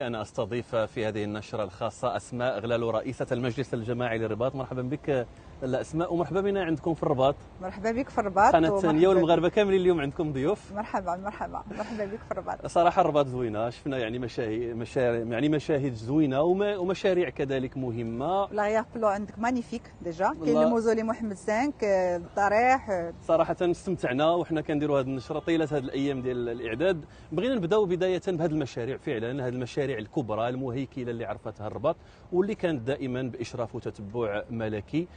أنا أستضيف في هذه النشرة الخاصة أسماء غلالو رئيسة المجلس الجماعي للرباط. مرحبا بك أسماء، ومرحبا بنا عندكم في الرباط. مرحبا بك في الرباط. قناة ثانية والمغاربة كاملين اليوم عندكم ضيوف. مرحبا بك في الرباط. صراحة الرباط زوينة، شفنا يعني مشاهد زوينة ومشاريع كذلك مهمة. لاغيار بلو عندك مانيفيك ديجا، كاين الموزولي محمد V، الضريح. صراحة استمتعنا وحنا كنديروا هذه النشرة طيلة هذه الأيام ديال الإعداد. بغينا نبداو بداية بهذه المشاريع، فعلا هذه المشاريع الكبرى المهيكلة اللي عرفتها الرباط واللي كانت دائما بإشراف وتتبع ملكي.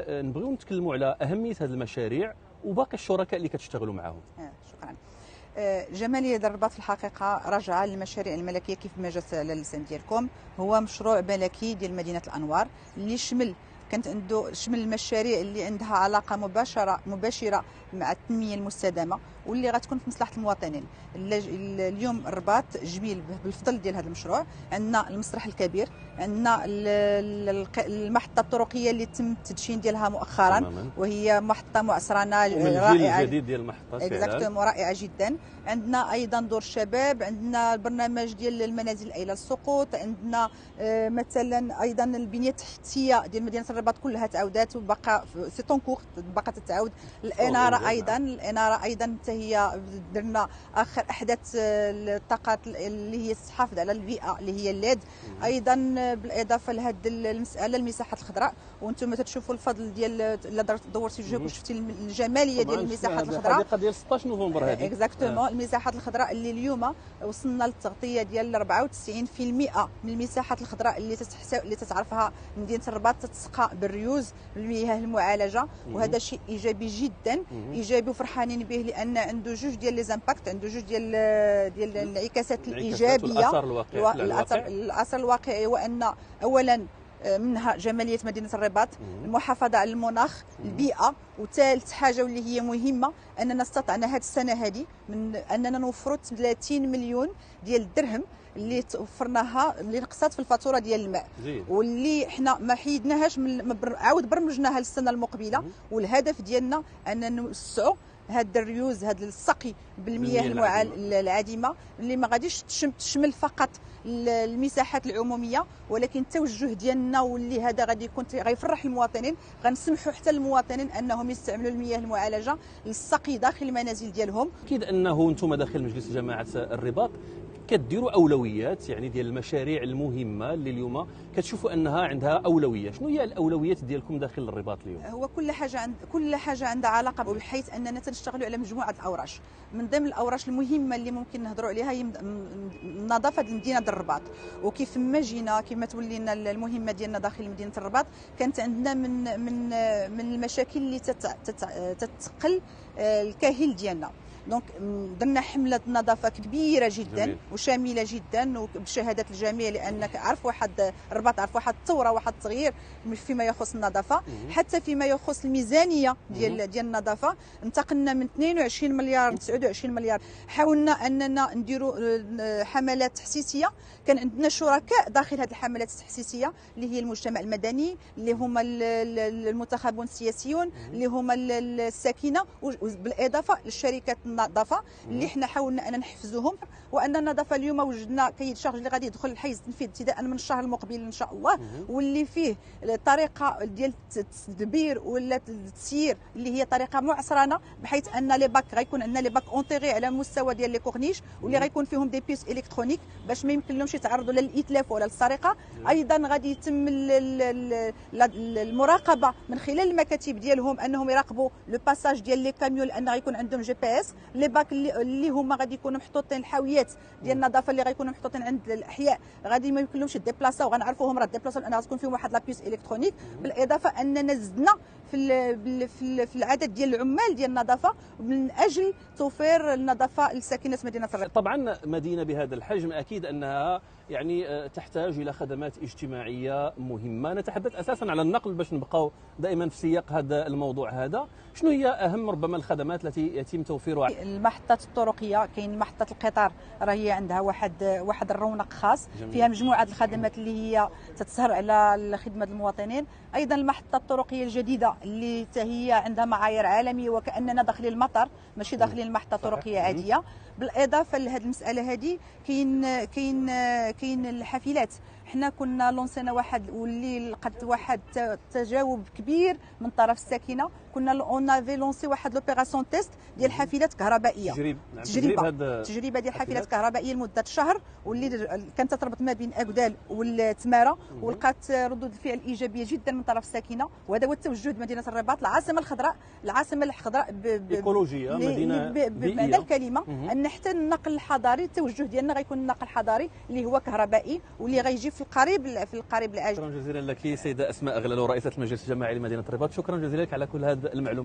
نبغيو نتكلموا على أهمية هذه المشاريع وباقي الشركاء اللي كتشتغلوا معهم. شكرا. جمالية الرباط في الحقيقة راجعة للمشاريع الملكية كيف ما جات على اللسان ديالكم. هو مشروع ملكي ديال مدينة الأنوار اللي كانت عنده شمل المشاريع اللي عندها علاقة مباشرة مع التنمية المستدامة واللي غتكون في مصلحة المواطنين. اليوم الرباط جميل بالفضل ديال هذا المشروع. عندنا المسرح الكبير، عندنا المحطة الطرقية اللي تم التدشين ديالها مؤخرا وهي محطة معصرنة رائعة الجديد ديال المحطة رائعة جدا. عندنا ايضا دور الشباب، عندنا البرنامج ديال المنازل الى السقوط، عندنا مثلا ايضا البنية التحتية ديال مدينة الرباط كلها تعاودات وبقى سي طونكور باقا تتعاود. الاناره ايضا حتى هي درنا اخر احدث الطاقات اللي هي تحافظ على البيئه اللي هي الليد. ايضا بالاضافه لهذه المساله المساحات الخضراء، وانتم تتشوفوا الفضل ديال الا دورتي وجهك وشفتي الجماليه ديال المساحات الخضراء. الحديقه ديال 16 نوفمبر هذه اكزاكتومون. المساحات الخضراء اللي اليوم وصلنا للتغطيه ديال 94% من المساحات الخضراء اللي تتعرفها مدينه الرباط تتسقى بالريوز بالمياه المعالجه، وهذا شيء ايجابي جدا، ايجابي وفرحانين به لان عنده جوج ديال لي زامباكت، عنده جوج ديال الانعكاسات الايجابيه. الاثر الواقعي وان اولا منها جماليه مدينه الرباط، المحافظه على المناخ، البيئه، وثالث حاجه واللي هي مهمه اننا استطعنا هذه السنه هذه من اننا نوفروا 30 مليون ديال الدرهم اللي توفرناها اللي نقصات في الفاتوره ديال الماء واللي حنا ما حيدناهاش عاود برمجناها للسنه المقبله. والهدف ديالنا اننا نوسعوا هذا الريوز، هذا السقي بالمياه العادمه اللي ما غاديش تشمل فقط المساحات العموميه ولكن التوجه ديالنا واللي هذا غادي يكون غيفرح المواطنين. غنسمحوا حتى للمواطنين انهم يستعملوا المياه المعالجه للسقي داخل المنازل ديالهم. اكيد انه انتم داخل مجلس جماعه الرباط كديروا اولويات يعني ديال المشاريع المهمه اللي اليوم كتشوفوا انها عندها اولويه. شنو هي الاولويات ديالكم داخل الرباط اليوم؟ هو كل حاجه عندها علاقه بحيث اننا تنشتغلوا على مجموعه الاوراش. من ضمن الاوراش المهمه اللي ممكن نهضروا عليها هي نظافه المدينه ديال الرباط. وكيف ما جينا كما تولينا المهمه ديالنا داخل مدينه الرباط كانت عندنا من المشاكل اللي تتقل الكاهل ديالنا. دونك درنا حمله نظافه كبيره جدا جميل. وشامله جدا وبشهاده الجميع، لانك عرف واحد الرباط عرف واحد الثوره واحد التغيير فيما يخص النظافه. حتى فيما يخص الميزانيه ديال النظافه انتقلنا من 22 مليار ل 29 مليار. حاولنا اننا نديروا حملات تحسيسيه، كان عندنا شركاء داخل هذه الحملات التحسيسيه اللي هي المجتمع المدني، اللي هما المنتخبون السياسيون، اللي هما الساكنه، بالاضافه للشركات النظافه اللي حنا حاولنا ان نحفزوهم. وان النظافه اليوم وجدنا كاين شهر اللي غادي يدخل الحيز التنفيذ ابتداء من الشهر المقبل ان شاء الله، واللي فيه طريقه ديال التدبير ولا التسيير اللي هي طريقه معصرنه، بحيث ان لي باك غيكون عندنا لي باك اونتيغي على مستوى ديال لي كورنيش واللي غيكون فيهم دي بيس الكترونيك باش ما يمكن لهمش يتعرضوا لا للاتلاف ولا للسرقه. ايضا غادي يتم المراقبه من خلال المكاتب ديالهم انهم يراقبوا لو باساج ديال لي كاميون، لان غيكون عندهم جي بي اس. لي باك اللي هما غادي يكونوا محطوطين الحاويات ديال النظافه اللي غيكونوا محطوطين عند الاحياء غادي ما يمكنلهمش يديبلاصاو، غنعرفوهم راه ديبلاصاو لان غتكون فيهم واحد لابيس الكترونيك. بالاضافه اننا زدنا في العدد ديال العمال ديال النظافه من اجل توفير النظافه لساكنه مدينه الرباط. طبعا مدينه بهذا الحجم اكيد انها يعني تحتاج الى خدمات اجتماعيه مهمه. نتحدث اساسا على النقل باش نبقاو دائما في سياق هذا الموضوع هذا. شنو هي اهم ربما الخدمات التي يتم توفيرها؟ المحطات الطرقيه، كاين محطه القطار راه هي عندها واحد الرونق خاص جميل. فيها مجموعه الخدمات اللي هي تتسهر على خدمه المواطنين. ايضا المحطه الطرقيه الجديده اللي هي عندها معايير عالميه وكاننا داخلين المطار ماشي داخلين المحطه طرقيه عاديه. بالاضافه لهذه المساله هذه كاين الحافلات. حنا كنا لونسينا واحد واللي لقت واحد تجاوب كبير من طرف الساكنه. كنا اون افي لونسي واحد لوبيراسيون تيست ديال حافلات كهربائيه، تجربه ديال حافلات كهربائيه لمده شهر، واللي كانت تربط ما بين اكدال والتماره، ولقات ردود الفعل ايجابيه جدا من طرف الساكنه. وهذا هو التوجه مدينه الرباط العاصمه الخضراء، ايكولوجيه، مدينه بمعنى الكلمه. ان حتى النقل الحضاري التوجه ديالنا غيكون النقل الحضاري اللي هو كهربائي واللي غيجي في القريب العاجل. شكرا جزيلا لك سيده اسماء غلالو رئيسه المجلس الجماعي لمدينه الرباط، شكرا جزيلا لك على كل هذه المعلومات.